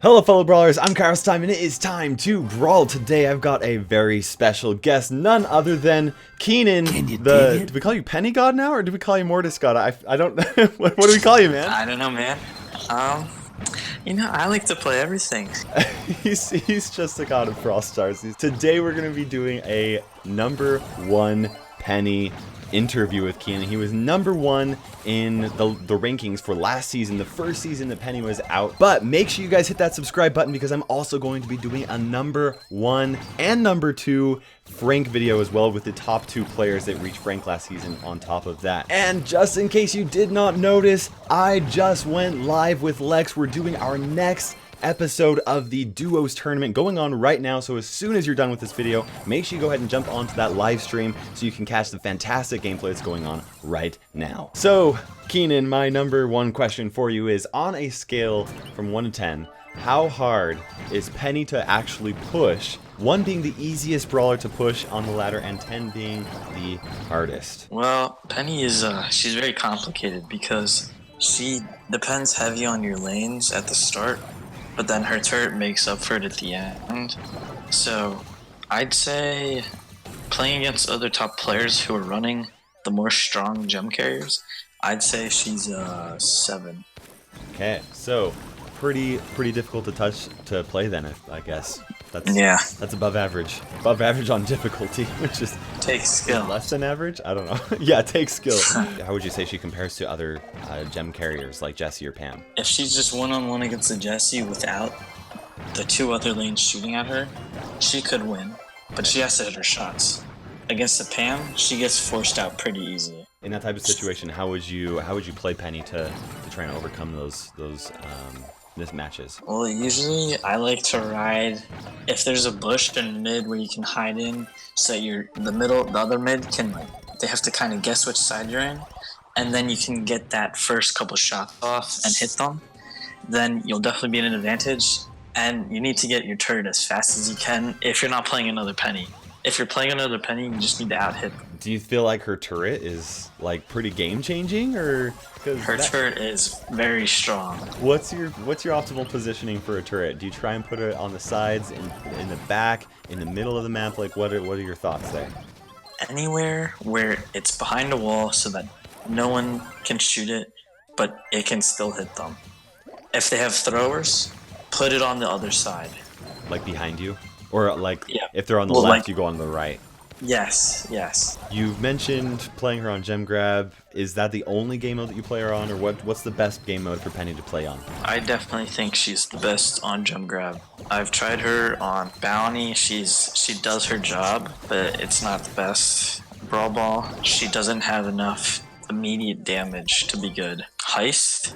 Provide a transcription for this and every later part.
Hello fellow brawlers, I'm Kairos Time and it is time to brawl. Today I've got a very special guest, none other than Keenan. Do we call you Penny God now or do we call you Mortis God? I don't know. What do we call you, man? I don't know, man. I like to play everything. he's just a god of Brawl Stars. Today we're going to be doing a #1 Penny interview with Keenan. He was #1 in the rankings for last season, the first season that Penny was out. But make sure you guys hit that subscribe button because I'm also going to be doing a #1 and #2 Frank video as well with the top 2 players that reached Frank last season on top of that. And just in case you did not notice, I just went live with Lex. We're doing our next episode of the duos tournament going on right now, so as soon as you're done with this video, make sure you go ahead and jump onto that live stream so you can catch the fantastic gameplay that's going on right now. So Keenan, my #1 question for you is, on a scale from 1 to 10, how hard is Penny to actually push, 1 being the easiest brawler to push on the ladder and 10 being the hardest? Well, Penny is she's very complicated because she depends heavy on your lanes at the start, but then her turret makes up for it at the end. So I'd say playing against other top players who are running the more strong gem carriers, I'd say she's a 7. Okay, so pretty difficult to play then, I guess. That's above average on difficulty, which is takes skill. Less than average, I don't know. Yeah, it takes skill. How would you say she compares to other gem carriers like Jessie or Pam? If she's just one-on-one against the Jessie without the 2 other lanes shooting at her, she could win, but she has to hit her shots. Against the Pam, she gets forced out pretty easy. In that type of situation, how would you play Penny to try and overcome those mismatches? Well, usually I like to ride if there's a bush in mid where you can hide in, so that the other mid can, they have to kind of guess which side you're in, and then you can get that first couple shots off and hit them. Then you'll definitely be at an advantage, and you need to get your turret as fast as you can if you're not playing another Penny. If you're playing another Penny, you just need to out-hit them. Do you feel like her turret is pretty game-changing, or her turret is very strong? What's your optimal positioning for a turret? Do you try and put it on the sides, in the back, in the middle of the map? What are your thoughts there? Anywhere where it's behind a wall so that no one can shoot it, but it can still hit them. If they have throwers, put it on the other side. Like behind you? Or yeah. If they're on the left, you go on the right? Yes. You've mentioned playing her on Gem Grab. Is that the only game mode that you play her on, or what's the best game mode for Penny to play on? I definitely think she's the best on Gem Grab. I've tried her on Bounty. She does her job, but it's not the best. Brawl Ball, she doesn't have enough immediate damage to be good. Heist,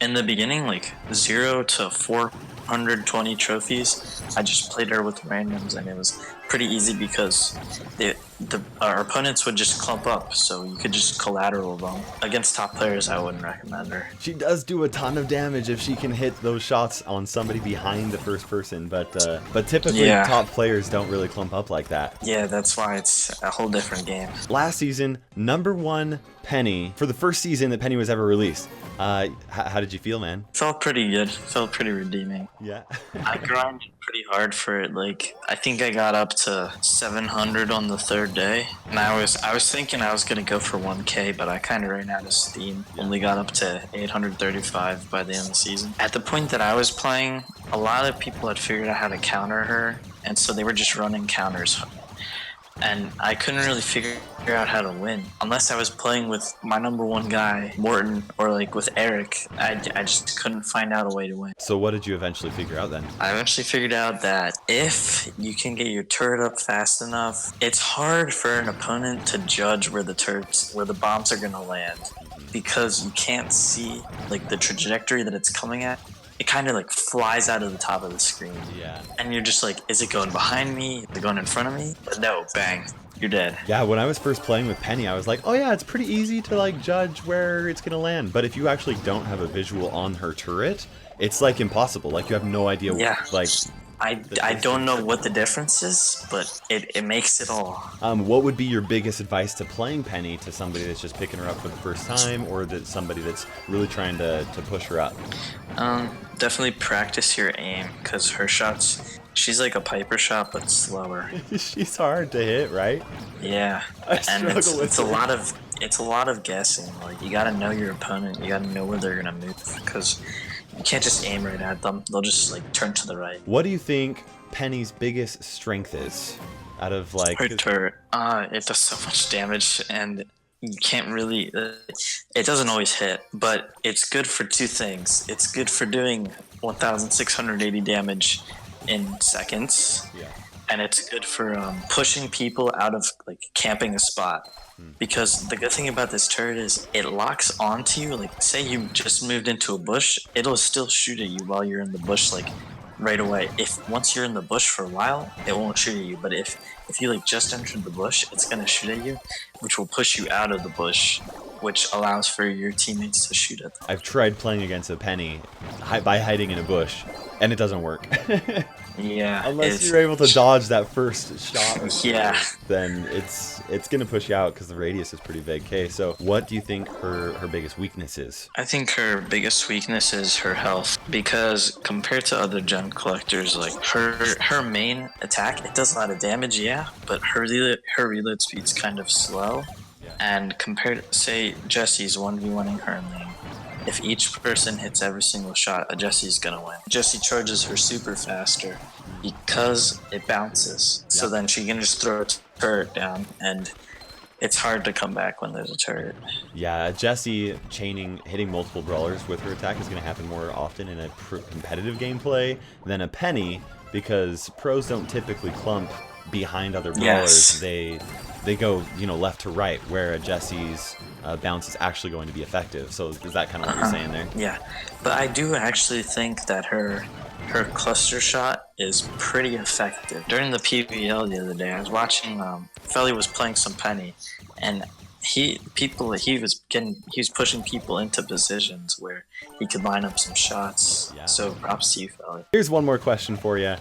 in the beginning, 0 to 420 trophies, I just played her with randoms and it was pretty easy because our opponents would just clump up, so you could just collateral them. Against top players, I wouldn't recommend her. She does do a ton of damage if she can hit those shots on somebody behind the first person, but typically top players don't really clump up like that. Yeah, that's why it's a whole different game. Last season, #1 Penny, for the first season that Penny was ever released. How did you feel, man? Felt pretty good. Felt pretty redeeming. Yeah. I grinded pretty hard for it. I think I got up to 700 on the 3rd day, and I was thinking I was gonna go for 1K, but I kind of ran out of steam. Only got up to 835 by the end of the season. At the point that I was playing, a lot of people had figured out how to counter her, and so they were just running counters. And I couldn't really figure out how to win unless I was playing with my #1 guy, Morton, or with Eric. I just couldn't find out a way to win. So what did you eventually figure out then? I eventually figured out that if you can get your turret up fast enough, it's hard for an opponent to judge where the bombs are gonna land, because you can't see the trajectory that it's coming at. It kind of flies out of the top of the screen. Yeah. And you're just is it going behind me? Is it going in front of me? But no, bang, you're dead. Yeah, when I was first playing with Penny, I was like, oh yeah, it's pretty easy to judge where it's gonna land. But if you actually don't have a visual on her turret, it's impossible. You have no idea I don't know what the difference is, but it makes it all. What would be your biggest advice to playing Penny to somebody that's just picking her up for the first time, or that somebody that's really trying to push her up? Definitely practice your aim, because her shots, she's like a Piper shot, but slower. She's hard to hit, right? Yeah, and it's a lot of guessing. Like, you gotta know your opponent, you gotta know where they're gonna move, because you can't just aim right at them. They'll just like turn to the right. What do you think Penny's biggest strength is? Out of like Her turret, it does so much damage, and you can't really. It doesn't always hit, but it's good for two things. It's good for doing 1,680 damage in seconds, and it's good for pushing people out of like camping a spot. Because the good thing about this turret is it locks onto you. Like, say you just moved into a bush, it'll still shoot at you while you're in the bush, like right away. If once you're in the bush for a while, it won't shoot at you. But if you like just entered the bush, it's gonna shoot at you, which will push you out of the bush, which allows for your teammates to shoot at them. I've tried playing against a Penny by hiding in a bush, and it doesn't work. Yeah. Unless you're able to dodge that first shot. Yeah. Then it's gonna push you out because the radius is pretty big. Okay, so what do you think her biggest weakness is? I think her biggest weakness is her health, because compared to other gem collectors, like her main attack, it does a lot of damage, yeah, but her reload speed's kind of slow. And compared, say Jesse's 1v1ing her in lane. If each person hits every single shot, Jesse's gonna win. Jessie charges her super faster because it bounces. So then she can just throw a turret down, and it's hard to come back when there's a turret. Yeah, Jessie hitting multiple brawlers with her attack is going to happen more often in a competitive gameplay than a Penny, because pros don't typically clump behind other brawlers. They go, left to right, where a Jessie's bounce is actually going to be effective. So is that kind of what you're saying there? Yeah, but I do actually think that her cluster shot is pretty effective. During the PVL the other day, I was watching Felly was playing some Penny, and he was pushing people into positions where he could line up some shots. Yeah. So props to you, Felly. Here's one more question for you.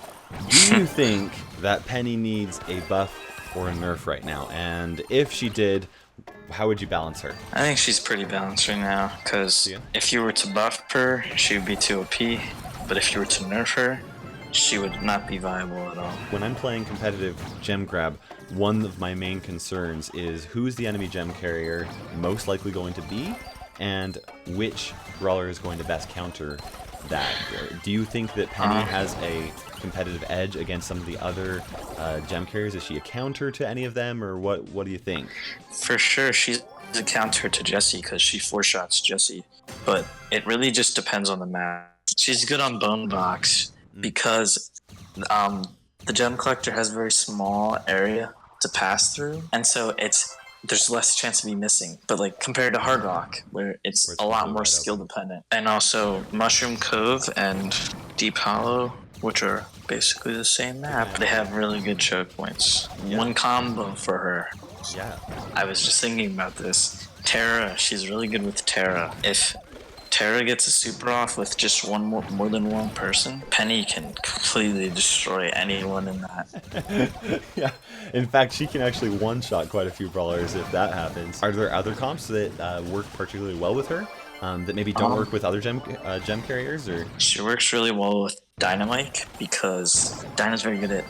Do you think that Penny needs a buff or a nerf right now? And if she did, how would you balance her? I think she's pretty balanced right now, because if you were to buff her, she would be too OP, but if you were to nerf her, she would not be viable at all. When I'm playing competitive gem grab, one of my main concerns is who's the enemy gem carrier most likely going to be, and which brawler is going to best counter that. Do you think that Penny has a competitive edge against some of the other gem carriers? Is she a counter to any of them, or what do you think? For sure, she's a counter to Jessie, because she 4-shots Jessie, but it really just depends on the map. She's good on Bone Box because the gem collector has a very small area to pass through, and so there's less chance of me missing. But like compared to Hard Rock, where it's a lot more skill dependent. And also Mushroom Cove and Deep Hollow, which are basically the same map, they have really good choke points. One combo for her. Yeah. I was just thinking about this. Terra, she's really good with Terra. If Terra gets a super off with just more than one person, Penny can completely destroy anyone in that. Yeah, in fact, she can actually one-shot quite a few brawlers if that happens. Are there other comps that work particularly well with her that maybe don't work with other gem carriers? Or she works really well with Dynamite, because Dyna's very good at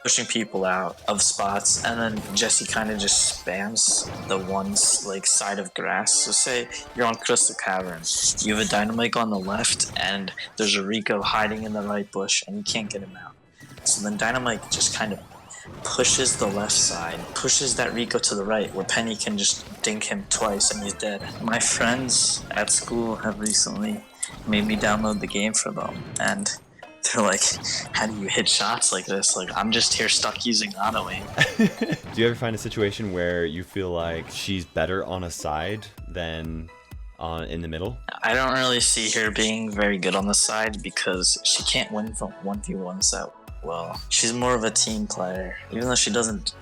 pushing people out of spots, and then Jessie kind of just spams the one side of grass. So say you're on Crystal Cavern, you have a Dynamite on the left, and there's a Rico hiding in the right bush, and you can't get him out. So then Dynamite just kind of pushes the left side, pushes that Rico to the right, where Penny can just dink him twice and he's dead. My friends at school have recently made me download the game for them, and they're like, how do you hit shots like this? Like, I'm just here stuck using auto aim. Do you ever find a situation where you feel like she's better on a side than in the middle? I don't really see her being very good on the side, because she can't win from 1v1s that well. She's more of a team player. Even though she doesn't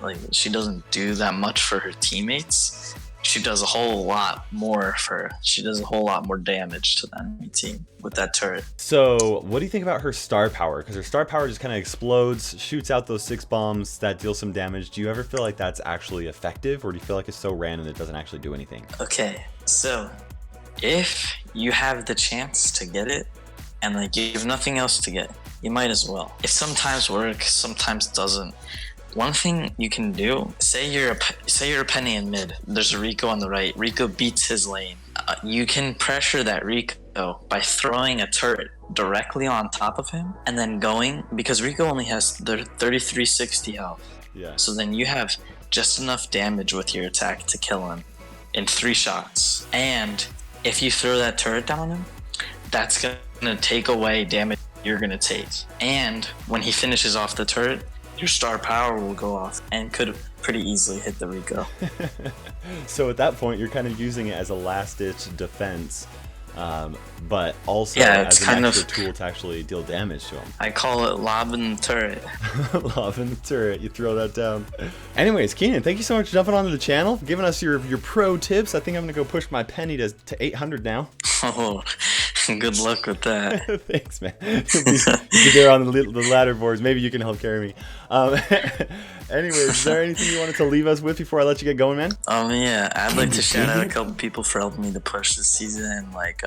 do that much for her teammates, she does a whole lot more damage to the enemy team with that turret. So what do you think about her star power? Because her star power just kind of explodes, shoots out those 6 bombs that deal some damage. Do you ever feel like that's actually effective, or do you feel like it's so random it doesn't actually do anything? Okay, so if you have the chance to get it and like you have nothing else to get, you might as well. It sometimes works, sometimes doesn't. One thing you can do, say you're a Penny in mid, there's a Rico on the right, Rico beats his lane. You can pressure that Rico by throwing a turret directly on top of him and then going, because Rico only has 3360 health. Yeah. So then you have just enough damage with your attack to kill him in 3 shots. And if you throw that turret down him, that's gonna take away damage you're gonna take. And when he finishes off the turret, your star power will go off and could pretty easily hit the Rico. So at that point, you're kind of using it as a last-ditch defense, but also it's as an kind extra of tool to actually deal damage to him. I call it lobbing the turret. Lobbing the turret, you throw that down. Anyways, Keenan, thank you so much for jumping onto the channel, giving us your pro tips. I think I'm gonna go push my penny to 800 now. Oh, good luck with that. Thanks, man. You'll be there on the ladder boards. Maybe you can help carry me. Anyways, is there anything you wanted to leave us with before I let you get going, man? Yeah, I'd like to shout out a couple people for helping me to push this season, like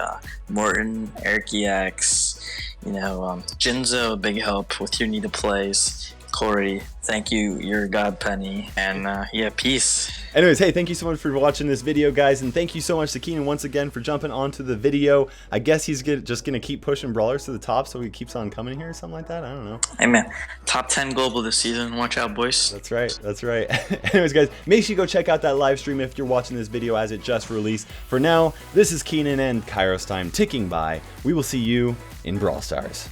Morton, Eric EX, Jinzo, big help with your needed plays. Corey, thank you, you're a god, Penny, and peace. Anyways, hey, thank you so much for watching this video, guys, and thank you so much to Keenan once again for jumping onto the video. I guess he's just gonna keep pushing brawlers to the top, so he keeps on coming here or something like that. I don't know. Hey man, top 10 global this season. Watch out, boys. That's right. That's right. Anyways, guys, make sure you go check out that live stream if you're watching this video as it just released. For now, this is Keenan and Kairos time ticking by. We will see you in Brawl Stars.